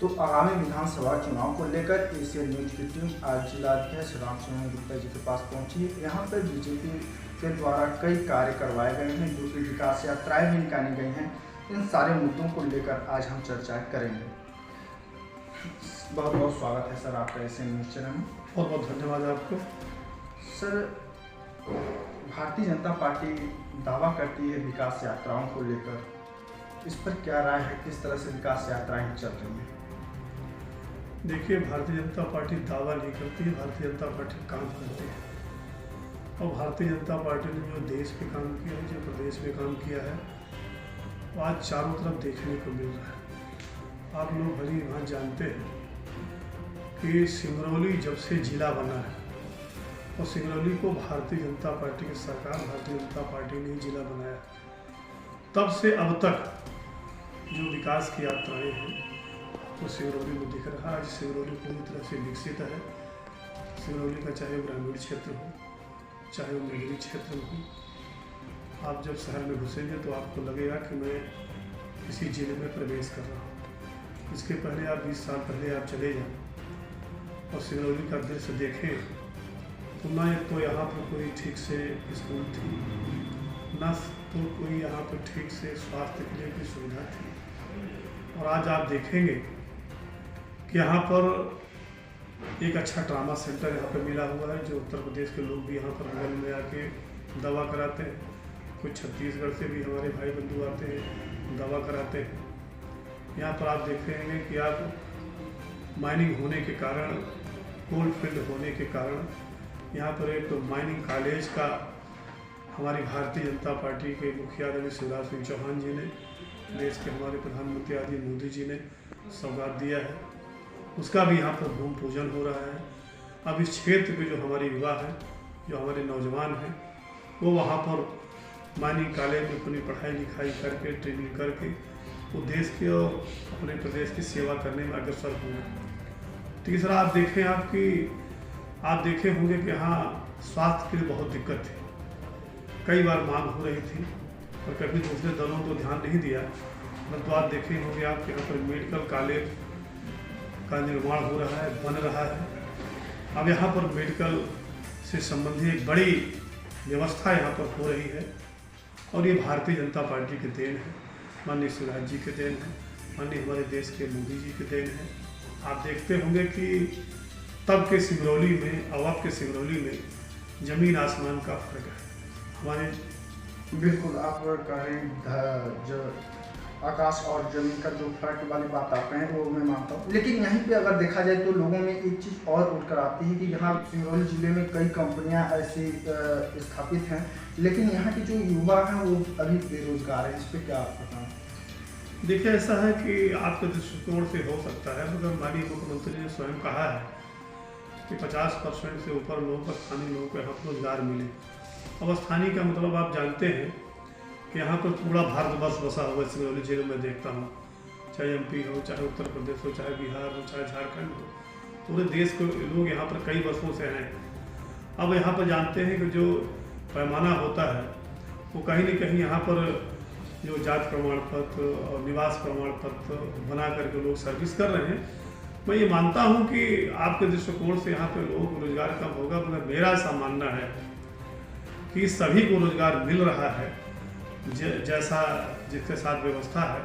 तो आगामी विधानसभा चुनाव को लेकर एशियन न्यूज की टीम आज जिलाध्यक्ष रामचंद्र गुप्ता जी के पास पहुंची है। यहाँ पर बीजेपी के द्वारा कई कार्य करवाए गए हैं, जो कि विकास यात्राएं भी निकाली गई हैं। इन सारे मुद्दों को लेकर आज हम चर्चा करेंगे। बहुत बहुत स्वागत है सर आपका एशियन न्यूज चैनल में। बहुत बहुत धन्यवाद आपको। सर, भारतीय जनता पार्टी दावा करती है विकास यात्राओं को लेकर, इस पर क्या राय है? किस तरह से विकास यात्राएं चल रही हैं? देखिए, भारतीय जनता पार्टी दावा नहीं करती है, भारतीय जनता पार्टी काम करती है। और भारतीय जनता पार्टी ने जो देश पे काम किया है, जो प्रदेश में काम किया है, वो आज चारों तरफ देखने को मिल रहा है। आप लोग भली भांति जानते हैं कि सिंगरौली जब से जिला बना है, और सिंगरौली को भारतीय जनता पार्टी की सरकार, भारतीय जनता पार्टी ने ही जिला बनाया, तब से अब तक जो विकास की यात्राएं हैं वो सिंगरौली में दिख रहा है। आज सिंगरौली पूरी तरह से विकसित है। सिंगरौली का चाहे ग्रामीण क्षेत्र हो, चाहे वो नगरीय क्षेत्र हो, आप जब शहर में घुसेंगे तो आपको लगेगा कि मैं किसी जिले में प्रवेश कर रहा हूँ। इसके पहले आप 20 साल पहले आप चले जाएं और सिंगरौली का दृश्य देखें तो ना तो यहाँ पर कोई ठीक से स्कूल थी, ना तो कोई यहाँ पर ठीक से स्वास्थ्य के लिए कोई सुविधा थी। और आज आप देखेंगे कि यहाँ पर एक अच्छा ट्रामा सेंटर यहाँ पर मिला हुआ है, जो उत्तर प्रदेश के लोग भी यहाँ पर बगल में आके दवा कराते हैं। कुछ छत्तीसगढ़ से भी हमारे भाई बंधु आते हैं, दवा कराते हैं। यहाँ पर आप देखेंगे कि आप माइनिंग होने के कारण, कोल फील्ड होने के कारण, यहाँ पर एक तो माइनिंग कॉलेज का हमारी भारतीय जनता पार्टी के मुखिया आदरणीय शिवराज सिंह चौहान जी ने, देश के हमारे प्रधानमंत्री आदि मोदी जी ने सौगात दिया है, उसका भी यहाँ पर भूमि पूजन हो रहा है। अब इस क्षेत्र के जो हमारे युवा हैं, जो हमारे नौजवान हैं, वो वहाँ पर माइनिंग कॉलेज में अपनी पढ़ाई लिखाई करके, ट्रेनिंग करके वो देश के और अपने प्रदेश की सेवा करने में अग्रसर होंगे। तीसरा आप देखे होंगे कि यहाँ स्वास्थ्य के लिए बहुत दिक्कत थी, कई बार मांग हो रही थी और कभी दूसरे दलों को ध्यान नहीं दिया। परंतु आप देखे होंगे आप यहाँ पर मेडिकल कॉलेज का निर्माण हो रहा है, बन रहा है। अब यहाँ पर मेडिकल से संबंधित एक बड़ी व्यवस्था यहाँ पर हो रही है, और ये भारतीय जनता पार्टी की देन है, माननीय शिवराज जी के देन है, माननीय हमारे देश के मोदी जी के देन है। आप देखते होंगे कि तब के सिंगरौली में और अब के सिंगरौली में जमीन आसमान का फर्क है। हमारे बिल्कुल, आप कह रहे हैं जो आकाश और जमीन का जो फर्क वाली बात आप कहें वो मैं मानता हूँ, लेकिन यहीं पे अगर देखा जाए तो लोगों में एक चीज़ और उठकर आती है कि यहाँ सिंगरौली जिले में कई कंपनियाँ ऐसी स्थापित हैं, लेकिन यहाँ के जो युवा हैं वो अभी बेरोजगार हैं। इस पर क्या आप बताएं? देखिए, ऐसा है कि आपके दृष्टिकोण से हो सकता है, मगर माननीय मुख्यमंत्री ने स्वयं कहा है कि 50% से ऊपर लोगों को, स्थानीय लोगों को यहाँ पर रोजगार मिले। अब स्थानीय का मतलब आप जानते हैं कि यहाँ पर पूरा भारतवर्ष बसा हुआ है। सिंगरौली जिले में देखता हूँ, चाहे एमपी हो, चाहे उत्तर प्रदेश हो, चाहे बिहार हो, चाहे झारखंड हो, पूरे देश के लोग यहाँ पर कई वर्षों से हैं। अब यहाँ पर जानते हैं कि जो पैमाना होता है वो कहीं न कहीं यहाँ पर जो जाति प्रमाण पत्र और निवास प्रमाण पत्र बना करके लोग सर्विस कर रहे हैं। मैं ये मानता हूँ कि आपके दृष्टिकोण से यहाँ पे लोगों को रोजगार कम होगा, मगर मेरा ऐसा मानना है कि सभी को रोजगार मिल रहा है जैसा जिसके साथ व्यवस्था है।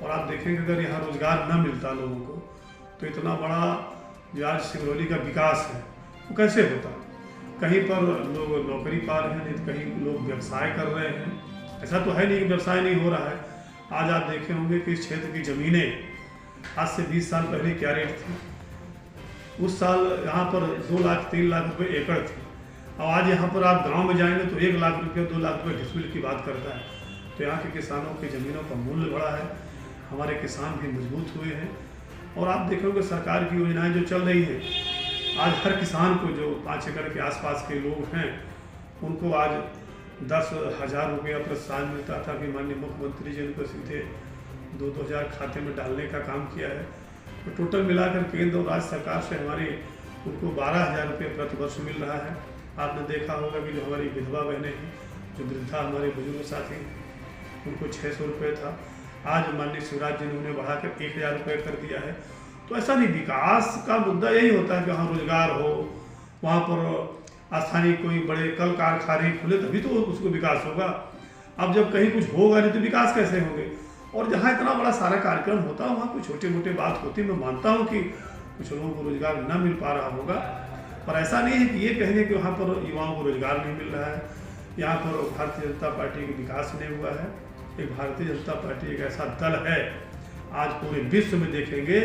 और आप देखेंगे अगर यहाँ रोजगार न मिलता लोगों को तो इतना बड़ा जो आज सिंगरौली का विकास है वो कैसे होता। कहीं पर लोग नौकरी पा रहे हैं, नहीं तो कहीं लोग व्यवसाय कर रहे हैं। ऐसा तो है नहीं कि व्यवसाय नहीं हो रहा है। आज आप देखे होंगे कि इस क्षेत्र की ज़मीनें आज से 20 साल पहले क्या रेट थी। उस साल यहाँ पर 2 लाख 3 लाख रुपए एकड़ थी, और आज यहाँ पर आप गांव में जाएंगे तो 1 लाख रुपये 2 लाख रुपये डिसमिल की बात करता है। तो यहाँ के किसानों की ज़मीनों का मूल्य बढ़ा है, हमारे किसान भी मजबूत हुए हैं। और आप देखोगे सरकार की योजनाएं जो चल रही है, आज हर किसान को, जो 5 एकड़ के आसपास के लोग हैं, उनको आज 10,000 रुपया प्रोत्साहन मिलता था कि माननीय मुख्यमंत्री जी उनको सीधे 2-2 हज़ार खाते में डालने का काम किया है। तो टोटल मिलाकर केंद्र और राज्य सरकार से हमारे उनको 12,000 रुपये प्रति वर्ष मिल रहा है। आपने देखा होगा कि जो हमारी विधवा बहनें हैं, जो वृद्धा हमारे बुजुर्ग साथी, उनको 600 रुपये था। आज माननीय शिवराज जी ने उन्हें बढ़ाकर 1000 रुपये कर दिया है। तो ऐसा नहीं, विकास का मुद्दा यही होता है कि वहाँ रोजगार हो, वहाँ पर स्थानीय कोई बड़े कल कारखाने खुले तभी तो उसको विकास होगा। अब जब कहीं कुछ होगा नहीं तो विकास कैसे होंगे। और जहाँ इतना बड़ा सारा कार्यक्रम होता है वहाँ कोई छोटे मोटे बात होती है। मैं मानता हूँ कि कुछ लोगों को रोजगार न मिल पा रहा होगा, पर ऐसा नहीं है कि ये कहेंगे कि वहाँ पर युवाओं को रोजगार नहीं मिल रहा है। यहाँ पर भारतीय जनता पार्टी का विकास नहीं हुआ है। एक भारतीय जनता पार्टी एक ऐसा दल है, आज पूरे विश्व में देखेंगे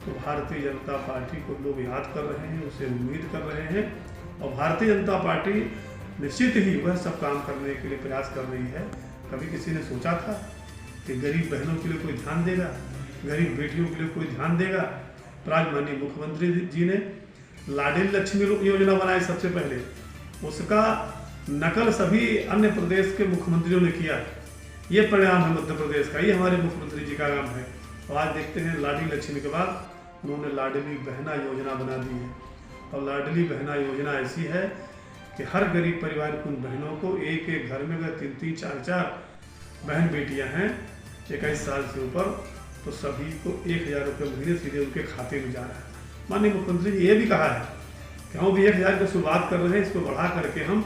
तो भारतीय जनता पार्टी को लोग याद कर रहे हैं, उसे उम्मीद कर रहे हैं। और भारतीय जनता पार्टी निश्चित ही वह सब काम करने के लिए प्रयास कर रही है। कभी किसी ने सोचा था कि गरीब बहनों के लिए कोई ध्यान देगा, गरीब बेटियों के लिए कोई ध्यान देगा? आज माननीय मुख्यमंत्री जी ने लाडली लक्ष्मी योजना बनाई सबसे पहले, उसका नकल सभी अन्य प्रदेश के मुख्यमंत्रियों ने किया। ये परिणाम है मध्य प्रदेश का, ये हमारे मुख्यमंत्री जी का काम है। और आज देखते हैं लाडली लक्ष्मी के बाद उन्होंने लाडली बहना योजना बना दी है। और लाडली बहना योजना ऐसी है कि हर गरीब परिवार की उन बहनों को एक एक घर में अगर 3-3, 4-4 बहन बेटियां हैं 21 साल से ऊपर, तो सभी को 1000 रुपये महीने सीधे उनके खाते में जा रहा है। माननीय मुख्यमंत्री जी ये भी कहा है कि हम भी 1000 की शुरुआत कर रहे हैं, इसको बढ़ा करके हम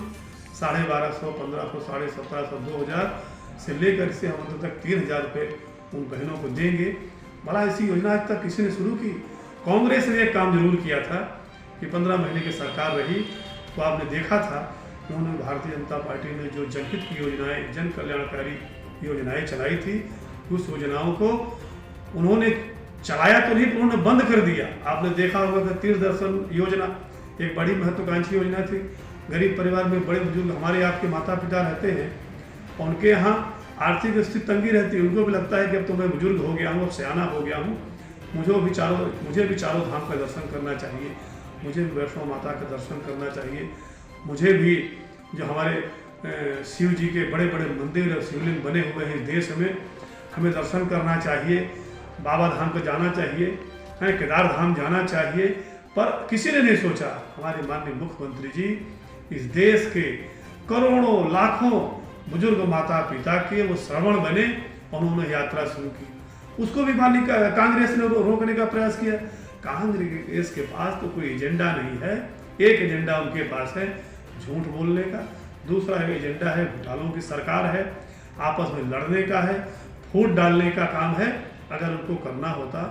1250, 1500, 1750, 2000 से लेकर इसे हम अंत तक 3000 रुपये उन बहनों को देंगे। बड़ा ऐसी योजना आज तक किसी ने शुरू की। कांग्रेस ने एक काम जरूर किया था कि 15 महीने की सरकार रही तो आपने देखा था उन्होंने भारतीय जनता पार्टी ने जो जनहित की योजनाएं, जन कल्याणकारी योजनाएं चलाई थी, उस योजनाओं को उन्होंने चलाया तो नहीं, उन्होंने बंद कर दिया। आपने देखा होगा कि तीर्थ दर्शन योजना एक बड़ी महत्वाकांक्षी योजना थी। गरीब परिवार में बड़े बुजुर्ग हमारे आपके माता पिता रहते हैं, उनके यहाँ आर्थिक स्थिति तंगी रहती है, उनको भी लगता है कि अब तो मैं बुजुर्ग हो गया हूँ, अब सियाना हो गया हूँ, मुझे भी चारों धाम का दर्शन करना चाहिए, मुझे भी वैष्णो माता का दर्शन करना चाहिए, मुझे भी जो हमारे शिव जी के बड़े बड़े मंदिर और शिवलिंग बने हुए हैं इस देश में, हमें दर्शन करना चाहिए, बाबा धाम को जाना चाहिए, केदार धाम जाना चाहिए। पर किसी ने नहीं सोचा, हमारे माननीय मुख्यमंत्री जी इस देश के करोड़ों लाखों बुजुर्ग माता पिता के वो श्रवण बने, उन्होंने यात्रा शुरू की। उसको भी माननीय कांग्रेस ने रोकने का प्रयास किया। कांग्रेस के पास तो कोई एजेंडा नहीं है। एक एजेंडा उनके पास है झूठ बोलने का, दूसरा एजेंडा है घोटालों की सरकार है, आपस में लड़ने का है, फूट डालने का काम है। अगर उनको करना होता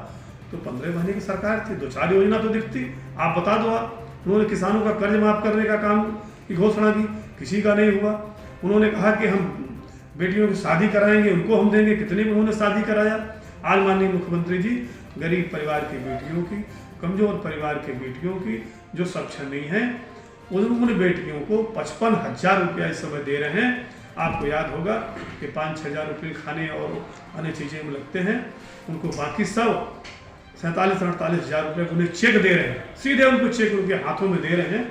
तो 15 महीने की सरकार थी, 2-4 योजना तो दिखती। आप बता दो, उन्होंने किसानों का कर्ज माफ करने का काम की घोषणा की, किसी का नहीं हुआ। उन्होंने कहा कि हम बेटियों की शादी कराएंगे, उनको हम देंगे, कितने में उन्होंने शादी कराया। आज माननीय मुख्यमंत्री जी गरीब परिवार की बेटियों की, कमजोर परिवार के बेटियों की जो सक्षम नहीं है, उन्होंने बेटियों को 55,000 रुपया इस समय दे रहे हैं। आपको याद होगा कि 5-6 हज़ार रुपये खाने और अन्य चीज़ें में लगते हैं, उनको बाकी सब 47-48 हज़ार रुपये उन्हें चेक दे रहे हैं, सीधे उनको चेक उनके हाथों में दे रहे हैं।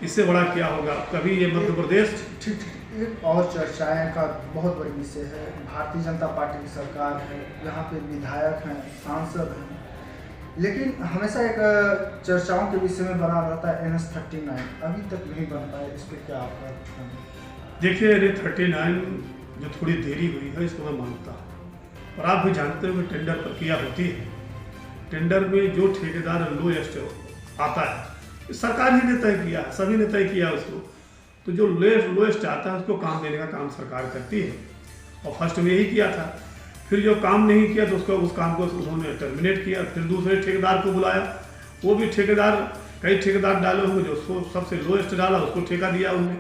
इससे बड़ा क्या होगा कभी ये मध्य प्रदेश। ठीक, एक और चर्चाएं का बहुत बड़ी विषय है। भारतीय जनता पार्टी की सरकार है, यहाँ पे विधायक हैं, सांसद हैं, लेकिन हमेशा एक चर्चाओं के विषय में बना रहता है NS-39, अभी तक नहीं बन पाया। इस पर क्या आपका? देखिए, NS-39 जो थोड़ी देरी हुई है इसको मैं मानता हूँ, और आप भी जानते हो कि टेंडर प्रक्रिया होती है। टेंडर में जो ठेकेदार लोएस्ट आता है, सरकार ही ने तय किया, सभी ने तय किया उसको, तो जो लोएस्ट आता है उसको काम देने का काम सरकार करती है। और फर्स्ट में यही किया था, फिर जो काम नहीं किया तो उसको उस काम को उन्होंने टर्मिनेट किया, फिर दूसरे ठेकेदार को बुलाया, वो भी ठेकेदार, कई ठेकेदार डाले होंगे, जो उसको सबसे लोएस्ट डाला उसको ठेका दिया उन्होंने,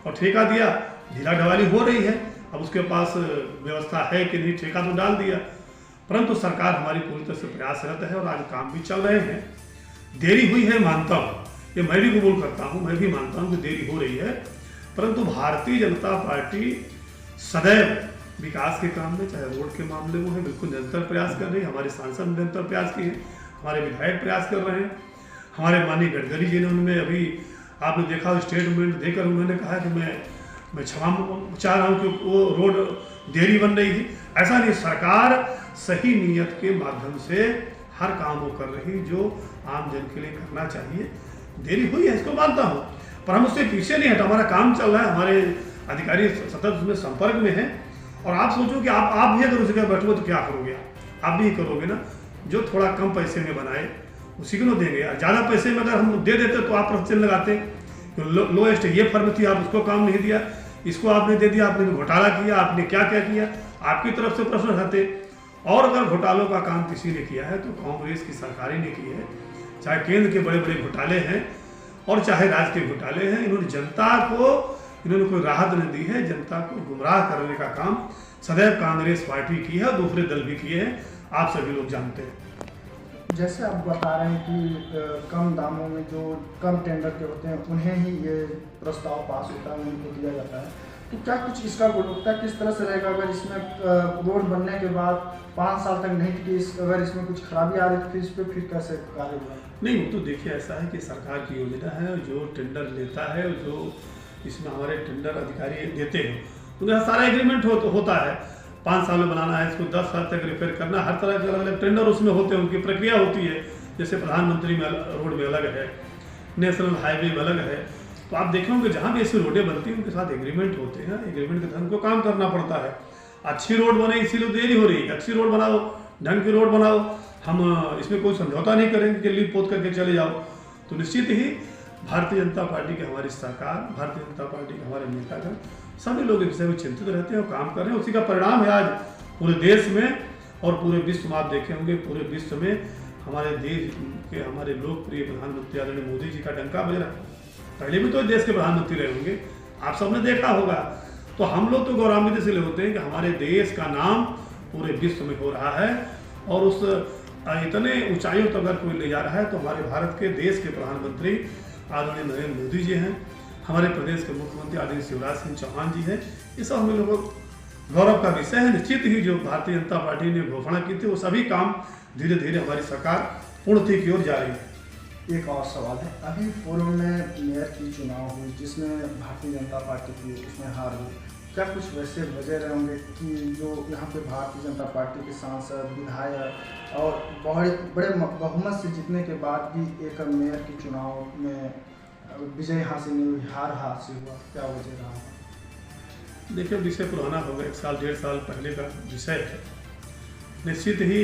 और ठेका दिया, ढीला ढवाली हो रही है। अब उसके पास व्यवस्था है कि नहीं, ठेका तो डाल दिया, परंतु सरकार हमारी पूरी तरह से प्रयासरत है और आज काम भी चल रहे हैं। देरी हुई है मानता हूँ, ये मैं भी कबूल करता हूँ, मैं भी मानता हूँ कि देरी हो रही है, परंतु भारतीय जनता पार्टी सदैव विकास के काम में, चाहे रोड के मामले में है, बिल्कुल निरंतर प्रयास कर रही है। हमारे सांसद निरंतर प्रयास किए हैं, हमारे विधायक प्रयास कर रहे हैं। हमारे माननीय गडकरी जी ने उनमें अभी आपने देखा स्टेटमेंट देकर उन्होंने कहा कि मैं क्षमा चाह रहा हूँ कि वो रोड देरी बन रही थी। ऐसा नहीं, सरकार सही नीयत के माध्यम से हर काम वो कर रही जो आम जन के लिए करना चाहिए। देरी हुई है इसको मानता हूँ, पर हम उससे पीछे नहीं हटा, हमारा काम चल रहा है, हमारे अधिकारी सतत उसमें संपर्क में हैं और आप सोचो कि आप भी अगर उसी जगह बैठोगे तो क्या करोगे, आप भी करोगे ना। जो थोड़ा कम पैसे में बनाए उसी को देंगे, ज़्यादा पैसे में अगर हम दे देते तो आप प्रश्न लगाते तो लोएस्ट ये फर्म थी, आप उसको काम नहीं दिया, इसको आपने दे दिया, आपने घोटाला किया, आपने क्या क्या किया, आपकी तरफ से प्रश्न रहते। और अगर घोटालों का काम किसी ने किया है तो कांग्रेस की सरकार ही ने की है, चाहे केंद्र के बड़े बड़े घोटाले हैं और चाहे राज्य के घोटाले हैं। इन्होंने जनता को कोई राहत नहीं दी है, जनता को गुमराह करने का काम सदैव कांग्रेस पार्टी की है, दूसरे दल भी किए हैं, आप सभी लोग जानते हैं। जैसे आप बता रहे हैं कि कम दामों में जो कम टेंडर के होते हैं उन्हें ही ये प्रस्ताव पास होता है, उनको दिया जाता है, तो क्या कुछ इसका गुणवत्ता किस तरह से रहेगा? अगर इसमें रोड बनने के बाद 5 साल तक नहीं टिकी, अगर इसमें कुछ खराबी आ रही तो फिर इस पर फिर कैसे कार्य होगा? नहीं, वो तो देखिए ऐसा है कि सरकार की योजना है, जो टेंडर लेता है, जो इसमें हमारे टेंडर अधिकारी देते हैं उनका सारा एग्रीमेंट होता है, 5 साल में बनाना है, इसको 10 साल तक रिपेयर करना, हर तरह के अलग अलग टेंडर उसमें होते हैं, उनकी प्रक्रिया होती है। जैसे प्रधानमंत्री में रोड में अलग है, नेशनल हाईवे में अलग है, तो आप देखेंगे जहाँ भी ऐसी रोडें बनती हैं उनके साथ एग्रीमेंट होते हैं, एग्रीमेंट के तहत उनको काम करना पड़ता है। अच्छी रोड बने इसीलिए देरी हो रही है, अच्छी रोड बनाओ, ढंग की रोड बनाओ, हम इसमें कोई समझौता नहीं करेंगे कि लीप पोत करके चले जाओ। तो निश्चित ही भारतीय जनता पार्टी की हमारी सरकार, भारतीय जनता पार्टी के हमारे नेतागण सभी लोग इस विषय में चिंतित रहते हैं और काम कर रहे हैं। उसी का परिणाम है आज पूरे देश में और पूरे विश्व में। आप देखे होंगे पूरे विश्व में हमारे देश के हमारे लोकप्रिय प्रधानमंत्री आदरणीय मोदी जी का डंका बज रहा है। पहले भी तो देश के प्रधानमंत्री रहे होंगे, आप सबने देखा होगा। तो हम लोग तो गौरवान्वित इसलिए होते हैं कि हमारे देश का नाम पूरे विश्व में हो रहा है और उस इतने ऊंचाइयों तक अगर कोई ले जा रहा है तो हमारे भारत के देश के प्रधानमंत्री आदरणीय नरेंद्र मोदी जी हैं, हमारे प्रदेश के मुख्यमंत्री आदरणीय शिवराज सिंह चौहान जी हैं। ये सब हम लोगों को गौरव का विषय है। निश्चित ही जो भारतीय जनता पार्टी ने घोषणा की थी वो सभी काम धीरे धीरे हमारी सरकार पूर्णता की ओर जा रही है। एक और सवाल है, अभी पूर्व में मेयर की चुनाव हुई जिसमें भारतीय जनता पार्टी की उसमें हार हुई, क्या कुछ वैसे वजह रहे होंगे कि जो यहाँ पे भारतीय जनता पार्टी के सांसद, विधायक और बहुत बड़े बहुमत से जीतने के बाद भी एक मेयर की चुनाव में विजय हासिल नहीं हुई, हार हासिल हुआ, क्या वजह रहा? देखिए विषय पुराना हो गया, 1 साल 1.5 साल पहले का विषय है। निश्चित ही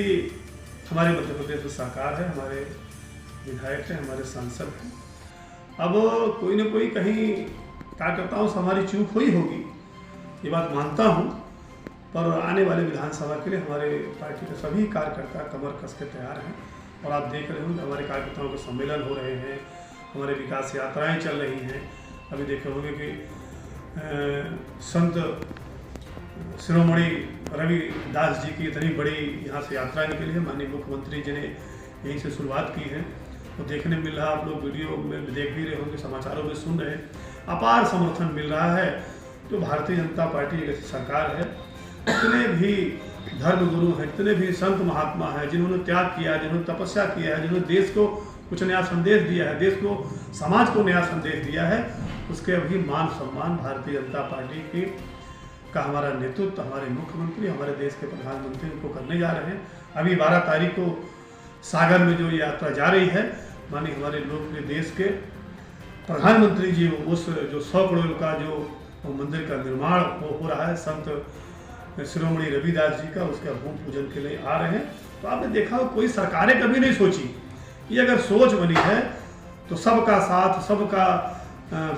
हमारे मध्य प्रदेश में सरकार है, हमारे विधायक हैं, हमारे सांसद हैं। अब कोई न कोई कहीं कार्यकर्ताओं से हमारी चूक हुई होगी, ये बात मानता हूँ, पर आने वाले विधानसभा के लिए हमारे पार्टी के सभी कार्यकर्ता कमर कस के तैयार हैं। और आप देख रहे होंगे हमारे कार्यकर्ताओं के सम्मेलन हो रहे हैं, हमारे विकास यात्राएं चल रही हैं। अभी देखे होंगे कि संत शिरोमणि रविदास जी की इतनी बड़ी यहाँ से यात्रा निकली है, माननीय मुख्यमंत्री जी ने यहीं से शुरुआत की है। तो देखने मिल रहा, आप लोग वीडियो में देख भी रहे होंगे, समाचारों में सुन रहे हैं, अपार समर्थन मिल रहा है। जो भारतीय जनता पार्टी एक ऐसी सरकार है, जितने भी धर्मगुरु हैं, जितने भी संत महात्मा हैं, जिन्होंने त्याग किया है, जिन्होंने तपस्या किया है, जिन्होंने देश को कुछ नया संदेश दिया है, देश को समाज को नया संदेश दिया है, उसके अभी मान सम्मान भारतीय जनता पार्टी की का हमारा नेतृत्व, हमारे मुख्यमंत्री, हमारे देश के प्रधानमंत्री उनको करने जा रहे हैं। अभी 12 तारीख को सागर में जो यात्रा जा रही है, मानी हमारे लोकप्रिय देश के प्रधानमंत्री जी उस जो 100 करोड़ का जो मंदिर का निर्माण हो रहा है संत शिरोमणि रविदास जी का, उसका भूमि पूजन के लिए आ रहे हैं। तो आपने देखा कोई सरकारें कभी नहीं सोची, ये अगर सोच बनी है तो सबका साथ, सबका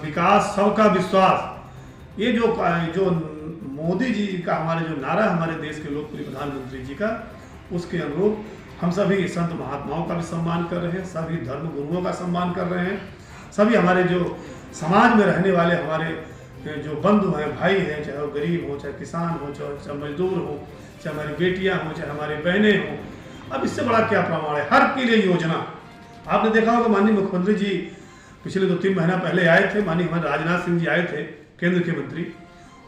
विकास, सबका विश्वास, ये जो मोदी जी का हमारे जो नारा हमारे देश के लोकप्रिय प्रधानमंत्री जी का, उसके अनुरूप हम सभी संत महात्माओं का भी सम्मान कर रहे हैं, सभी धर्म गुरुओं का सम्मान कर रहे हैं, सभी हमारे जो समाज में रहने वाले हमारे जो बंधु हैं, भाई हैं, चाहे वो गरीब हो, चाहे किसान हो, चाहे मजदूर हो, चाहे हमारी बेटियां हों, चाहे हमारी बहनें हों, अब इससे बड़ा क्या प्रमाण है। हर के लिए योजना आपने देखा होगा, माननीय मुख्यमंत्री जी पिछले 2-3 महीना पहले आए थे, माननीय हमारे राजनाथ सिंह जी आए थे, केंद्र के मंत्री।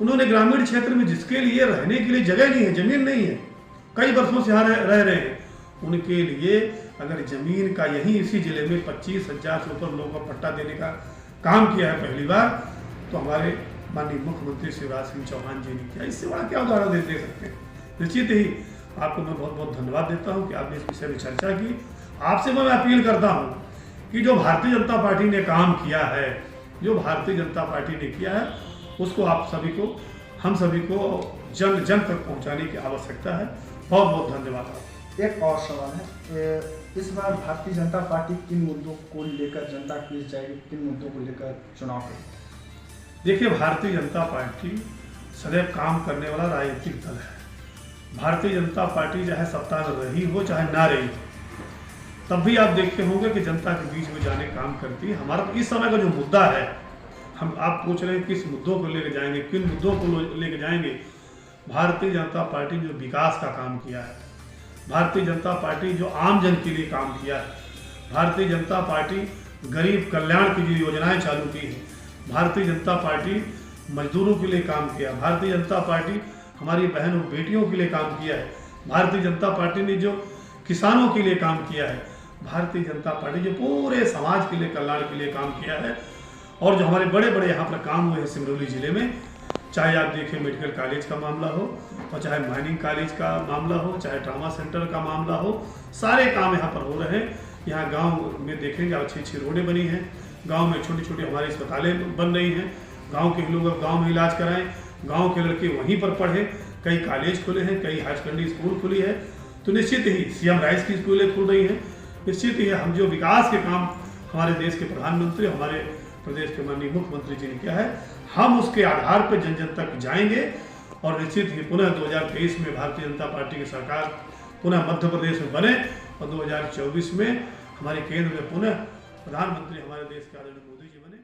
उन्होंने ग्रामीण क्षेत्र में जिसके लिए रहने के लिए जगह नहीं है, जमीन नहीं है, कई वर्षों से यहाँ रह रहे हैं, उनके लिए अगर जमीन का यहीं इसी जिले में 25,000 से ऊपर लोगों को पट्टा देने का काम किया है पहली बार, तो हमारे माननीय मुख्यमंत्री शिवराज सिंह चौहान जी ने किया। इससे बड़ा क्या उदाहरण दे सकते हैं। निश्चित ही आपको मैं बहुत बहुत धन्यवाद देता हूं कि आपने इस विषय में चर्चा की। आपसे मैं अपील करता हूं कि जो भारतीय जनता पार्टी ने काम किया है, जो भारतीय जनता पार्टी ने किया है, उसको आप सभी को, हम सभी को जन जन तक पहुंचाने की आवश्यकता है। बहुत बहुत धन्यवाद आपको। एक और सवाल है, इस बार भारतीय जनता पार्टी किन मुद्दों को लेकर जनता के बीच जाएगी, किन मुद्दों को लेकर चुनाव करेगी? देखिए, भारतीय जनता पार्टी सदैव काम करने वाला राजनीतिक दल है। भारतीय जनता पार्टी चाहे सत्ता में रही हो चाहे ना रही हो, तब भी आप देखते होंगे कि जनता के बीच में जाने काम करती है। हमारा इस समय का जो मुद्दा है, हम आप पूछ रहे हैं किस मुद्दों को लेकर जाएंगे, किन मुद्दों को लेकर जाएंगे। भारतीय जनता पार्टी जो विकास का काम किया है, भारतीय जनता पार्टी जो आम जन के लिए काम किया है, भारतीय जनता पार्टी गरीब कल्याण की जो योजनाएं चालू की है, भारतीय जनता पार्टी मजदूरों के लिए काम किया, भारतीय जनता पार्टी हमारी बहनों बेटियों के लिए काम किया है, भारतीय जनता पार्टी ने जो किसानों के लिए काम किया है, भारतीय जनता पार्टी जो पूरे समाज के लिए कल्याण के लिए काम किया है। और जो हमारे बड़े बड़े यहाँ पर काम हुए हैं सिंगरौली जिले में, चाहे आप देखें मेडिकल कॉलेज का मामला हो, और चाहे माइनिंग कॉलेज का मामला हो, चाहे ट्रामा सेंटर का मामला हो, सारे काम यहाँ पर हो रहे हैं। यहाँ गांव में देखेंगे अच्छी अच्छी रोडें बनी हैं, गांव में छोटी छोटी हमारी अस्पतालें बन रही हैं, गांव के लोग अब गांव में इलाज कराएं, गांव के लड़के वहीं पर पढ़ें, कई कॉलेज खुले हैं, कई हायर सेकेंडरी स्कूल खुली है। तो निश्चित ही सीएम राइस की स्कूलें खुल रही हैं। निश्चित ही हम जो विकास के काम हमारे देश के प्रधानमंत्री, हमारे प्रदेश के माननीय मुख्यमंत्री जी ने किया है, हम उसके आधार पर जन जन तक जाएंगे। और निश्चित ही पुनः 2023 में भारतीय जनता पार्टी की सरकार पुनः मध्य प्रदेश में बने, और 2024 में हमारे केंद्र में पुनः प्रधानमंत्री हमारे देश के आदरणीय मोदी जी बने।